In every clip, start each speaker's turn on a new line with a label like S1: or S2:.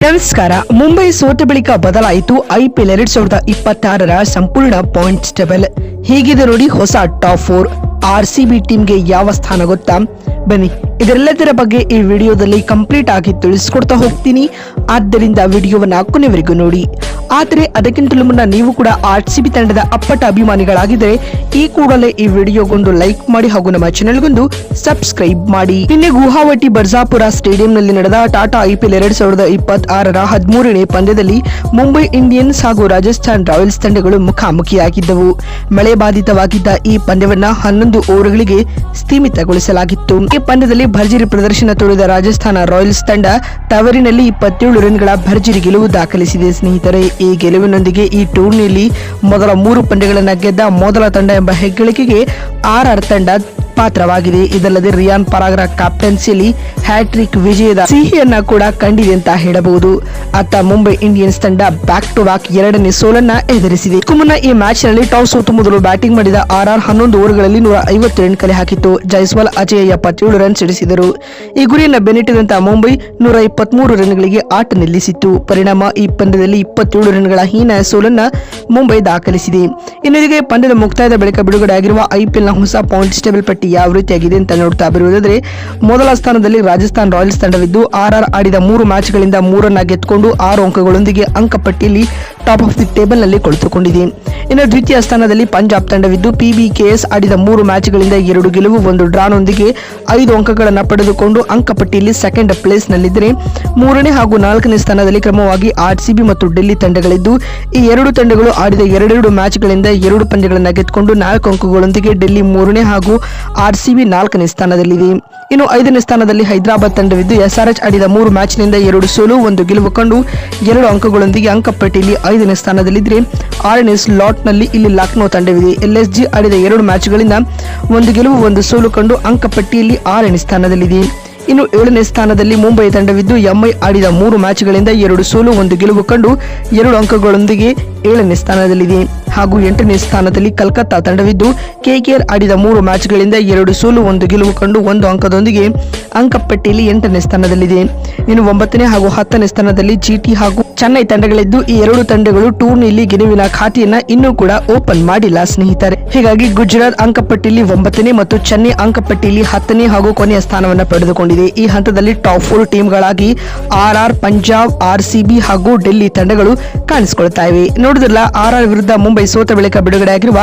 S1: ನಮಸ್ಕಾರ. ಮುಂಬೈ ಸೋತ ಬಳಿಕ ಬದಲಾಯಿತು IPL 2026ರ ಸಂಪೂರ್ಣ ಪಾಯಿಂಟ್ಸ್ ಟೇಬಲ್. ಹೀಗಿದೆ ನೋಡಿ ಹೊಸ ಟಾಪ್ 4. RCB ಟೀಮ್ಗೆ ಯಾವ ಸ್ಥಾನ ಗೊತ್ತಾ? ಬನ್ನಿ ಇದರೆಲ್ಲದರ ಬಗ್ಗೆ ಈ ವಿಡಿಯೋದಲ್ಲಿ ಕಂಪ್ಲೀಟ್ ಆಗಿ ತಿಳಿಸ್ಕೊಡ್ತಾ ಹೋಗ್ತೀನಿ. ಆದ್ದರಿಂದ ವಿಡಿಯೋವನ್ನ ಕೊನೆವರೆಗೂ ನೋಡಿ. ಆದರೆ ಅದಕ್ಕಿಂತಲೂ ಮುನ್ನ ನೀವು ಕೂಡ RCB ತಂಡದ ಅಪ್ಪಟ ಅಭಿಮಾನಿಗಳಾಗಿದ್ದರೆ ಈ ಕೂಡಲೇ ಈ ವಿಡಿಯೋಗೊಂದು ಲೈಕ್ ಮಾಡಿ ಹಾಗೂ ನಮ್ಮ ಚಾನೆಲ್ಗೊಂದು ಸಬ್ಸ್ಕ್ರೈಬ್ ಮಾಡಿ. ನಿನ್ನೆ ಗುವಾಹಟಿ ಬರ್ಜಾಪುರ ಸ್ಟೇಡಿಯಂನಲ್ಲಿ ನಡೆದ ಟಾಟಾ IPL 2026ರ 13ನೇ ಪಂದ್ಯದಲ್ಲಿ ಮುಂಬೈ ಇಂಡಿಯನ್ಸ್ ಹಾಗೂ ರಾಜಸ್ಥಾನ್ ರಾಯಲ್ಸ್ ತಂಡಗಳು ಮುಖಾಮುಖಿಯಾಗಿದ್ದವು. ಮಳೆ ಬಾಧಿತವಾಗಿದ್ದ ಈ ಪಂದ್ಯವನ್ನ 11 ಓವರ್ಗಳಿಗೆ ಸೀಮಿತಗೊಳಿಸಲಾಗಿತ್ತು. ಈ ಪಂದ್ಯದಲ್ಲಿ ಭರ್ಜರಿ ಪ್ರದರ್ಶನ ತೋರಿದ ರಾಜಸ್ಥಾನ ರಾಯಲ್ಸ್ ತಂಡ ತವರಿನಲ್ಲಿ 27 ರನ್ಗಳ ಭರ್ಜರಿ ಗೆಲುವು ದಾಖಲಿಸಿದೆ. ಸ್ನೇಹಿತರೆ, ಈ ಗೆಲುವಿನೊಂದಿಗೆ ಈ ಟೂರ್ನಿಯಲ್ಲಿ ಮೊದಲ 3 ಪಂದ್ಯಗಳನ್ನು ಗೆದ್ದ ಮೊದಲ ತಂಡ ಎಂಬ ಹೆಗ್ಗಳಿಕೆಗೆ RR ತಂಡ ಪಾತ್ರವಾಗಿದೆ. ಇದಲ್ಲದೆ ರಿಯಾನ್ ಪರಾಗ್ರ ಕ್ಯಾಪ್ಟನ್ಸಿಯಲ್ಲಿ ಹ್ಯಾಟ್ರಿಕ್ ವಿಜಯದ ಸಿಹಿಯನ್ನ ಕೂಡ ಕಂಡಿದೆ ಅಂತ ಹೇಳಬಹುದು. ಅತ್ತ ಮುಂಬೈ ಇಂಡಿಯನ್ಸ್ ತಂಡ ಬ್ಯಾಕ್ ಟು ಬ್ಯಾಕ್ 2ನೇ ಸೋಲನ್ನ ಎದುರಿಸಿದೆ. ಮುನ್ನ ಈ ಮ್ಯಾಚ್ ನಲ್ಲಿ ಟಾಸ್ ಸೋತು ಮೊದಲು ಬ್ಯಾಟಿಂಗ್ ಮಾಡಿದ RR 11 ಓವರ್ಗಳಲ್ಲಿ 150 ರನ್ ಕಲೆ ಹಾಕಿತ್ತು. ಜೈಸ್ವಾಲ್ ಅಜಯ್ 77 ರನ್ ಸಿಡಿಸಿದರು. ಈ ಗುರಿಯನ್ನ ಬೆನ್ನಟ್ಟಿದಂತ ಮುಂಬೈ 123 ರನ್ಗಳಿಗೆ ಆಟ ನಿಲ್ಲಿಸಿತ್ತು. ಪರಿಣಾಮ ಈ ಪಂದ್ಯದಲ್ಲಿ 27 ರನ್ಗಳ ಹೀನಾಯ ಸೋಲನ್ನ ಮುಂಬೈ ದಾಖಲಿಸಿದೆ. ಇನ್ನೊಂದಿಗೆ ಪಂದ್ಯದ ಮುಕ್ತಾಯದ ಬಳಿಕ ಬಿಡುಗಡೆಯಾಗಿರುವ IPL ನ ಹೊಸ ಪಾಯಿಂಟ್ಸ್ ಟೇಬಲ್ ಪಟ್ಟಿ ಯಾವ ರೀತಿಯಾಗಿದೆ ಅಂತ ನೋಡ್ತಾ ಬರುವುದಾದರೆ, ಮೊದಲ ಸ್ಥಾನದಲ್ಲಿ ರಾಜಸ್ಥಾನ್ ರಾಯಲ್ಸ್ ತಂಡವಿದ್ದು RR ಆಡಿದ 3 ಮ್ಯಾಚ್ಗಳಿಂದ 3 ಗೆದ್ದುಕೊಂಡು 6 ಅಂಕಗಳೊಂದಿಗೆ ಅಂಕಪಟ್ಟಿಯಲ್ಲಿ ಟಾಪ್ ಆಫ್ ದಿ ಟೇಬಲ್ ನಲ್ಲಿ ಕುಳಿತುಕೊಂಡಿದೆ. ಇನ್ನು ದ್ವಿತೀಯ ಸ್ಥಾನದಲ್ಲಿ ಪಂಜಾಬ್ ತಂಡವಿದ್ದು PBKS ಆಡಿದ 3 ಮ್ಯಾಚ್ಗಳಿಂದ 2 ಗೆಲುವು 1 ಡ್ರಾನೊಂದಿಗೆ 5 ಅಂಕಗಳನ್ನು ಪಡೆದುಕೊಂಡು ಅಂಕಪಟ್ಟಿಯಲ್ಲಿ ಸೆಕೆಂಡ್ ಪ್ಲೇಸ್ ನಲ್ಲಿದ್ದರೆ, 3ನೇ ಹಾಗೂ 4ನೇ ಸ್ಥಾನದಲ್ಲಿ ಕ್ರಮವಾಗಿ RCB ಮತ್ತು ಡೆಲ್ಲಿ ತಂಡಗಳಿದ್ದು, ಈ 2 ತಂಡಗಳು ಆಡಿದ 2 ಮ್ಯಾಚ್ಗಳಿಂದ 2 ಪಂದ್ಯಗಳನ್ನು ಗೆದ್ದುಕೊಂಡು 4 ಅಂಕಗಳೊಂದಿಗೆ ಡೆಲ್ಲಿ 3ನೇ ಹಾಗೂ RCB 4ನೇ ಸ್ಥಾನದಲ್ಲಿದೆ. ಇನ್ನು 5ನೇ ಸ್ಥಾನದಲ್ಲಿ ಹೈದರಾಬಾದ್ ತಂಡವಿದ್ದು SRH ಆಡಿದ 3 ಮ್ಯಾಚ್ನಿಂದ 2 ಸೋಲು 1 ಗೆಲುವು ಕಂಡು 2 ಅಂಕಗಳೊಂದಿಗೆ ಅಂಕಪಟ್ಟಿಯಲ್ಲಿ 5ನೇ ಸ್ಥಾನದಲ್ಲಿದ್ದರೆ, 6ನೇ ಸ್ಲಾಟ್ನಲ್ಲಿ ಇಲ್ಲಿ ಲಕ್ನೋ ತಂಡವಿದೆ. LSG ಆಡಿದ 2 ಮ್ಯಾಚ್ಗಳಿಂದ 1 ಗೆಲುವು 1 ಸೋಲು ಕಂಡು ಅಂಕಪಟ್ಟಿಯಲ್ಲಿ 6ನೇ ಸ್ಥಾನದಲ್ಲಿದೆ. ಇನ್ನು 7ನೇ ಸ್ಥಾನದಲ್ಲಿ ಮುಂಬೈ ತಂಡವಿದ್ದು MI ಆಡಿದ 3 ಮ್ಯಾಚ್ಗಳಿಂದ 2 ಸೋಲು 1 ಗೆಲುವು ಕಂಡು 2 ಅಂಕಗಳೊಂದಿಗೆ 7ನೇ ಸ್ಥಾನದಲ್ಲಿದೆ. ಹಾಗೂ 8ನೇ ಸ್ಥಾನದಲ್ಲಿ ಕಲ್ಕತ್ತಾ ತಂಡವಿದ್ದು KKR ಆಡಿದ 3 ಮ್ಯಾಚ್ಗಳಿಂದ 2 ಸೋಲು 1 ಗೆಲುವು ಕಂಡು 1 ಅಂಕದೊಂದಿಗೆ ಅಂಕಪಟ್ಟಿಯಲ್ಲಿ 8ನೇ ಸ್ಥಾನದಲ್ಲಿದೆ. ಇನ್ನು 9ನೇ ಹಾಗೂ 10ನೇ ಸ್ಥಾನದಲ್ಲಿ GT ಹಾಗೂ ಚೆನ್ನೈ ತಂಡಗಳಿದ್ದು, ಈ 2 ತಂಡಗಳು ಟೂರ್ನಿಯಲ್ಲಿ ಗೆಲುವಿನ ಖಾತೆಯನ್ನ ಇನ್ನೂ ಕೂಡ ಓಪನ್ ಮಾಡಿಲ್ಲ ಸ್ನೇಹಿತರೆ. ಹೀಗಾಗಿ ಗುಜರಾತ್ ಅಂಕಪಟ್ಟಿಯಲ್ಲಿ 9ನೇ ಮತ್ತು ಚೆನ್ನೈ ಅಂಕಪಟ್ಟಿಯಲ್ಲಿ 10ನೇ ಹಾಗೂ ಕೊನೆಯ ಸ್ಥಾನವನ್ನು ಪಡೆದುಕೊಂಡಿದೆ. ಈ ಹಂತದಲ್ಲಿ ಟಾಪ್ 4 ಟೀಮ್ಗಳಾಗಿ RR, ಪಂಜಾಬ್, RCB ಹಾಗೂ ಡೆಲ್ಲಿ ತಂಡಗಳು ಕಾಣಿಸಿಕೊಳ್ತಾ ಇವೆ. ನೋಡಿದ್ರಲ್ಲ, RR ವಿರುದ್ಧ ಮುಂಬೈ ಸೋತ ಬಳಿಕ ಬಿಡುಗಡೆಯಾಗಿರುವ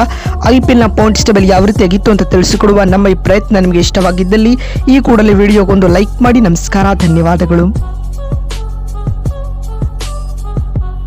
S1: IPL ನ ಪಾಯಿಂಟ್ಸ್ ಟೇಬಲ್ ಯಾವ ರೀತಿಯಾಗಿತ್ತು ಅಂತ ತಿಳಿಸಿಕೊಡುವ ನಮ್ಮ ಈ ಪ್ರಯತ್ನ ನಿಮಗೆ ಇಷ್ಟವಾಗಿದ್ದಲ್ಲಿ ಈ ಕೂಡಲೇ ವಿಡಿಯೋಗೊಂದು ಲೈಕ್ ಮಾಡಿ. ನಮಸ್ಕಾರ, ಧನ್ಯವಾದಗಳು.